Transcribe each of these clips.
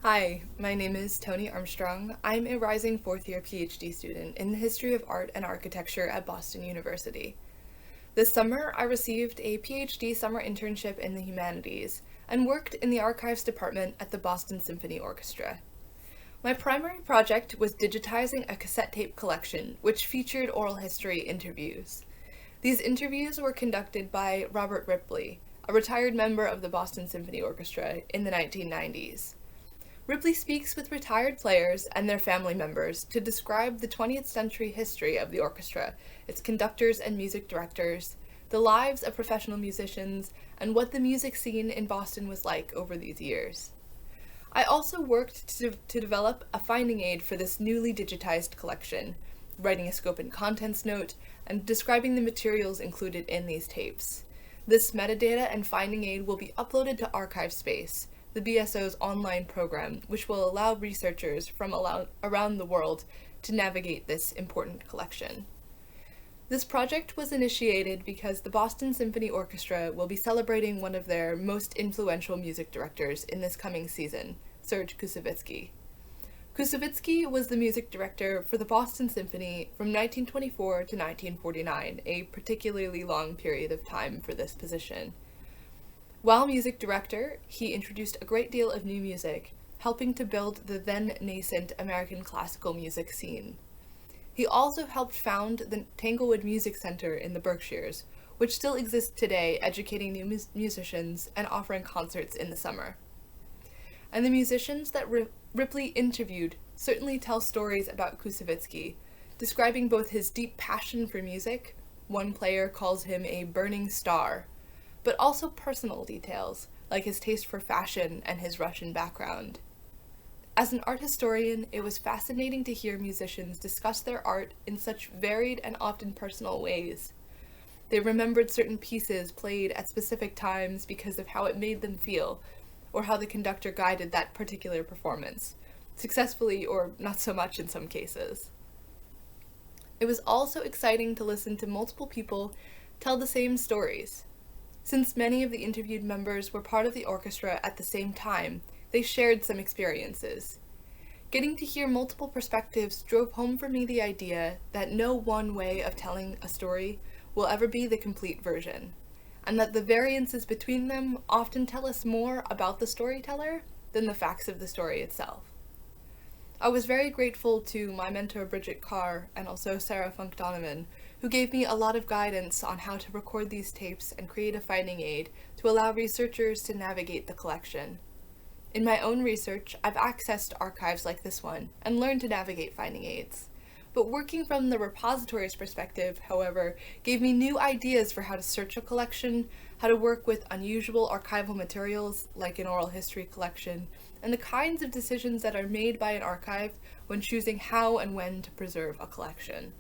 Hi, my name is Toni Armstrong. I'm a rising fourth-year PhD student in the history of art and architecture at Boston University. This summer, I received a PhD summer internship in the humanities and worked in the archives department at the Boston Symphony Orchestra. My primary project was digitizing a cassette tape collection, which featured oral history interviews. These interviews were conducted by Robert Ripley, a retired member of the Boston Symphony Orchestra in the 1990s. Ripley speaks with retired players and their family members to describe the 20th century history of the orchestra, its conductors and music directors, the lives of professional musicians, and what the music scene in Boston was like over these years. I also worked to develop a finding aid for this newly digitized collection, writing a scope and contents note, and describing the materials included in these tapes. This metadata and finding aid will be uploaded to ArchiveSpace, the BSO's online program, which will allow researchers from around the world to navigate this important collection. This project was initiated because the Boston Symphony Orchestra will be celebrating one of their most influential music directors in this coming season, Serge Koussevitzky. Koussevitzky was the music director for the Boston Symphony from 1924 to 1949, a particularly long period of time for this position. While music director, he introduced a great deal of new music, helping to build the then nascent American classical music scene. He also helped found the Tanglewood Music Center in the Berkshires, which still exists today, educating new musicians and offering concerts in the summer. And the musicians that Ripley interviewed certainly tell stories about Koussevitzky, describing both his deep passion for music — one player calls him a burning star — but also personal details, like his taste for fashion and his Russian background. As an art historian, it was fascinating to hear musicians discuss their art in such varied and often personal ways. They remembered certain pieces played at specific times because of how it made them feel, or how the conductor guided that particular performance, successfully or not so much in some cases. It was also exciting to listen to multiple people tell the same stories. Since many of the interviewed members were part of the orchestra at the same time, they shared some experiences. Getting to hear multiple perspectives drove home for me the idea that no one way of telling a story will ever be the complete version, and that the variances between them often tell us more about the storyteller than the facts of the story itself. I was very grateful to my mentor Bridget Carr and also Sarah Funk Donovan, who gave me a lot of guidance on how to record these tapes and create a finding aid to allow researchers to navigate the collection. In my own research, I've accessed archives like this one and learned to navigate finding aids. But working from the repository's perspective, however, gave me new ideas for how to search a collection, how to work with unusual archival materials like an oral history collection, and the kinds of decisions that are made by an archive when choosing how and when to preserve a collection.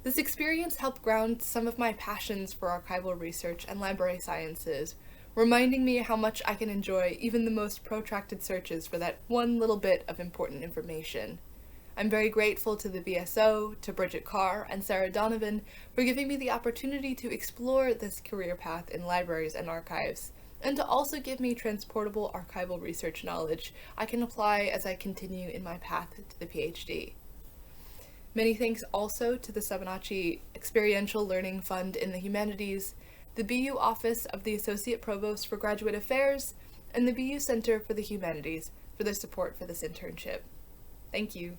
This experience helped ground some of my passions for archival research and library sciences, reminding me how much I can enjoy even the most protracted searches for that one little bit of important information. I'm very grateful to the BSO, to Bridget Carr, and Sarah Donovan for giving me the opportunity to explore this career path in libraries and archives, and to also give me transportable archival research knowledge I can apply as I continue in my path to the PhD. Many thanks also to the Sabanacci Experiential Learning Fund in the Humanities, the BU Office of the Associate Provost for Graduate Affairs, and the BU Center for the Humanities for their support for this internship. Thank you.